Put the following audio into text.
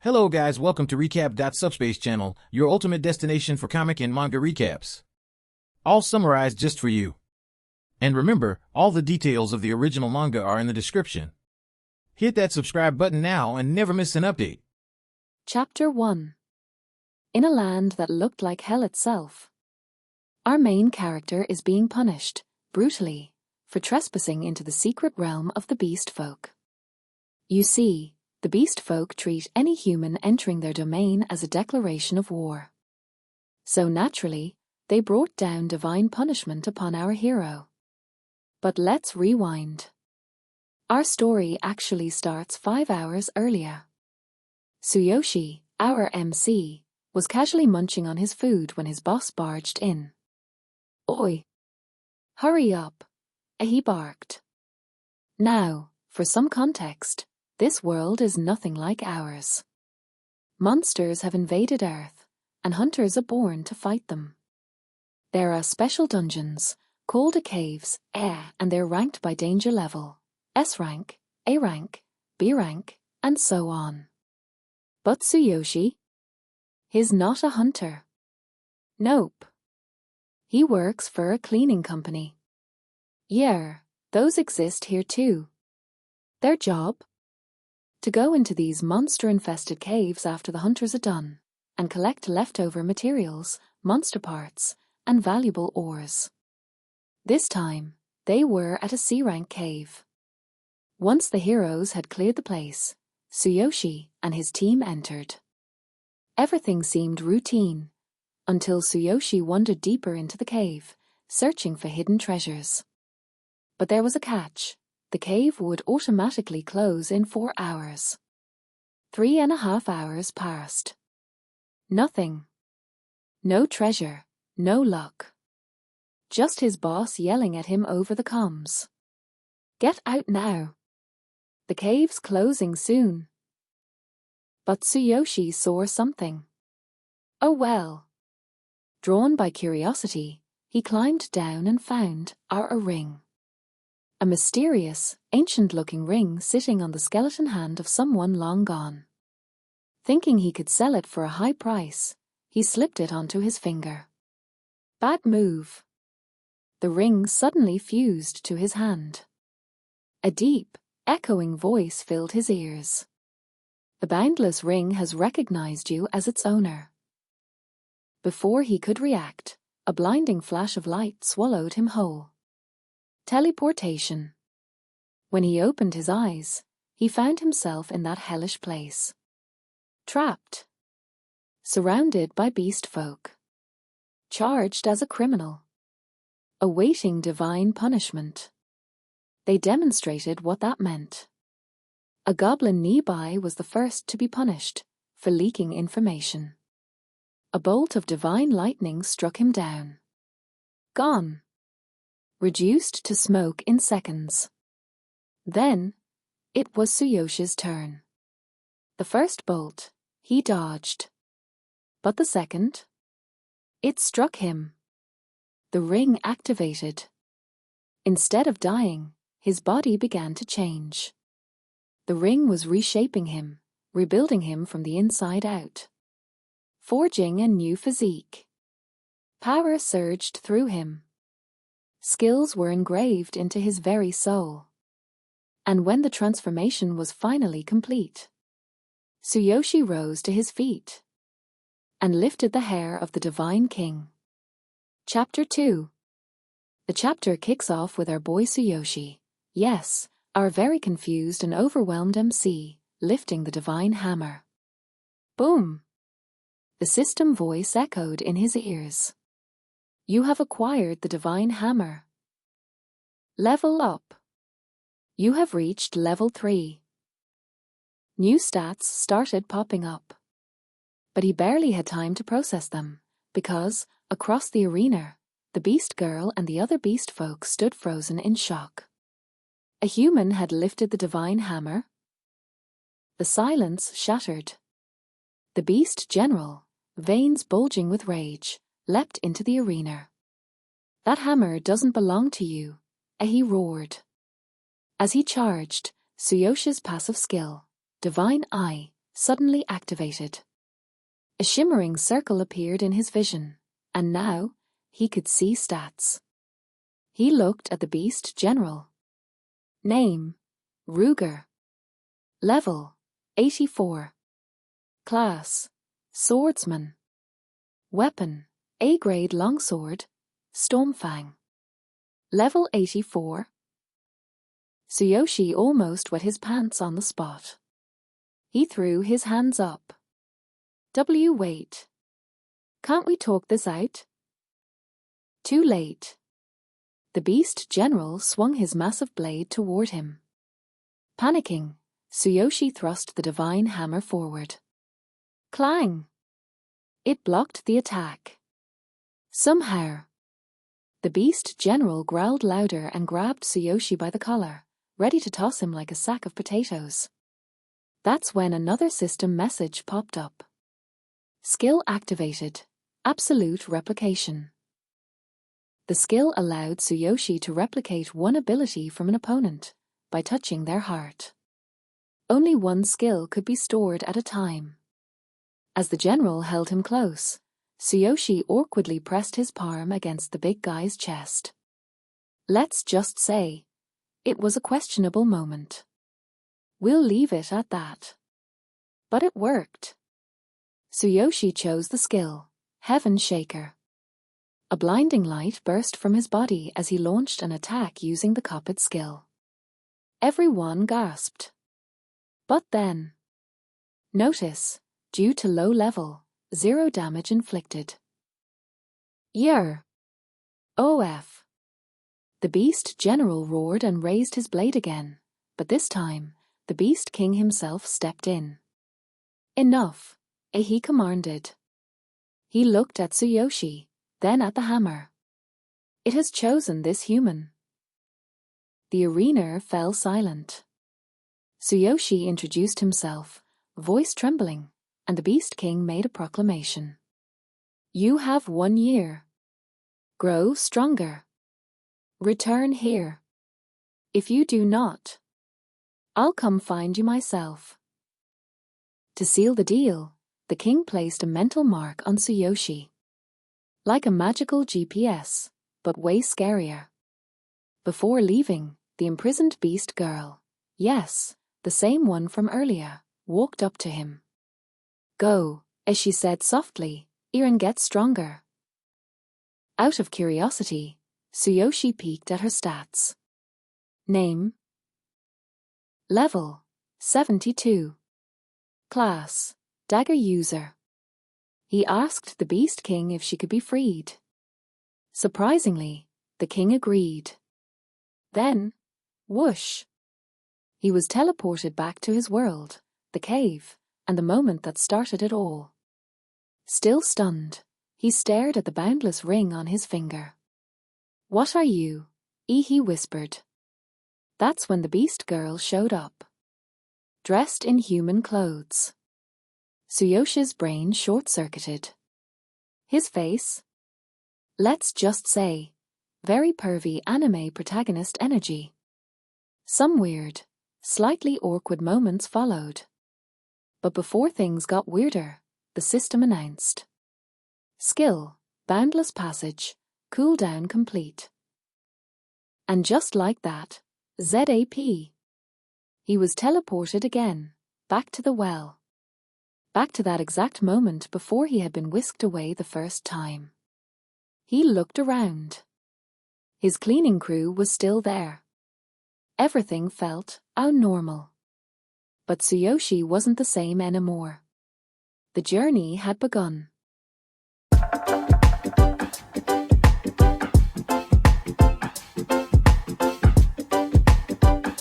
Hello guys, welcome to Recap.SubSpace channel, your ultimate destination for comic and manga recaps. All summarized just for you. And remember, all the details of the original manga are in the description. Hit that subscribe button now and never miss an update. Chapter 1. In a land that looked like hell itself. Our main character is being punished, brutally, for trespassing into the secret realm of the beast folk. You see, the beast folk treat any human entering their domain as a declaration of war. So naturally, they brought down divine punishment upon our hero. But let's rewind. Our story actually starts 5 hours earlier. Tsuyoshi, our MC, was casually munching on his food when his boss barged in. "Oi! Hurry up!" he barked. Now, for some context, this world is nothing like ours. Monsters have invaded Earth, and hunters are born to fight them. There are special dungeons, called caves, and they're ranked by danger level, S rank, A rank, B rank, and so on. But Tsuyoshi? He's not a hunter. Nope. He works for a cleaning company. Yeah, those exist here too. Their job? To go into these monster-infested caves after the hunters are done, and collect leftover materials, monster parts, and valuable ores. This time, they were at a C-rank cave. Once the heroes had cleared the place, Tsuyoshi and his team entered. Everything seemed routine, until Tsuyoshi wandered deeper into the cave, searching for hidden treasures. But there was a catch. The cave would automatically close in 4 hours. 3.5 hours passed. Nothing. No treasure, no luck. Just his boss yelling at him over the comms. "Get out now. The cave's closing soon." But Tsuyoshi saw something. Oh well. Drawn by curiosity, he climbed down and found a ring. A mysterious, ancient-looking ring sitting on the skeleton hand of someone long gone. Thinking he could sell it for a high price, he slipped it onto his finger. Bad move. The ring suddenly fused to his hand. A deep, echoing voice filled his ears. "The boundless ring has recognized you as its owner." Before he could react, a blinding flash of light swallowed him whole. Teleportation. When he opened his eyes, he found himself in that hellish place. Trapped. Surrounded by beast folk. Charged as a criminal. Awaiting divine punishment. They demonstrated what that meant. A goblin nearby was the first to be punished for leaking information. A bolt of divine lightning struck him down. Gone. Reduced to smoke in seconds. Then, it was Tsuyoshi's turn. The first bolt, he dodged. But the second? It struck him. The ring activated. Instead of dying, his body began to change. The ring was reshaping him, rebuilding him from the inside out. Forging a new physique. Power surged through him. Skills were engraved into his very soul. And when the transformation was finally complete, Tsuyoshi rose to his feet and lifted the hair of the Divine King. Chapter 2. The chapter kicks off with our boy Tsuyoshi, yes, our very confused and overwhelmed MC, lifting the Divine Hammer. Boom! The system voice echoed in his ears. "You have acquired the Divine Hammer. Level up. You have reached level 3. New stats started popping up. But he barely had time to process them, because, across the arena, the Beast Girl and the other Beast Folk stood frozen in shock. A human had lifted the Divine Hammer. The silence shattered. The Beast General, veins bulging with rage, leapt into the arena. "That hammer doesn't belong to you," he roared. As he charged, Tsuyoshi's passive skill, Divine Eye, suddenly activated. A shimmering circle appeared in his vision, and now he could see stats. He looked at the beast general. Name: Ruger. Level: 84. Class: Swordsman. Weapon: A-grade longsword, Stormfang. Level 84. Tsuyoshi almost wet his pants on the spot. He threw his hands up. Wait. Can't we talk this out? Too late. The beast general swung his massive blade toward him. Panicking, Tsuyoshi thrust the divine hammer forward. Clang! It blocked the attack. Somehow. The beast general growled louder and grabbed Tsuyoshi by the collar, ready to toss him like a sack of potatoes. That's when another system message popped up. Skill activated. Absolute replication. The skill allowed Tsuyoshi to replicate one ability from an opponent by touching their heart. Only one skill could be stored at a time. As the general held him close, Tsuyoshi awkwardly pressed his palm against the big guy's chest. Let's just say, it was a questionable moment. We'll leave it at that. But it worked. Tsuyoshi chose the skill, Heaven Shaker. A blinding light burst from his body as he launched an attack using the copied skill. Everyone gasped. But then. Notice, due to low level, 0 damage inflicted. Yer. OF. The beast general roared and raised his blade again, but this time, the beast king himself stepped in. Enough, he commanded. He looked at Tsuyoshi, then at the hammer. It has chosen this human. The arena fell silent. Tsuyoshi introduced himself, voice trembling, and the Beast King made a proclamation. You have 1 year. Grow stronger. Return here. If you do not, I'll come find you myself. To seal the deal, the king placed a mental mark on Tsuyoshi. Like a magical GPS, but way scarier. Before leaving, the imprisoned beast girl, yes, the same one from earlier, walked up to him. Go, as she said softly, and get stronger. Out of curiosity, Tsuyoshi peeked at her stats. Name: Level: 72. Class: Dagger User. He asked the Beast King if she could be freed. Surprisingly, the king agreed. Then, whoosh! He was teleported back to his world, the cave, and the moment that started it all. Still stunned, he stared at the boundless ring on his finger. What are you? He whispered. That's when the beast girl showed up. Dressed in human clothes. Tsuyoshi's brain short-circuited. His face? Let's just say, very pervy anime protagonist energy. Some weird, slightly awkward moments followed. But before things got weirder, the system announced. Skill, Boundless Passage, cooldown complete. And just like that, ZAP. He was teleported again, back to the well. Back to that exact moment before he had been whisked away the first time. He looked around. His cleaning crew was still there. Everything felt normal. But Tsuyoshi wasn't the same anymore. The journey had begun.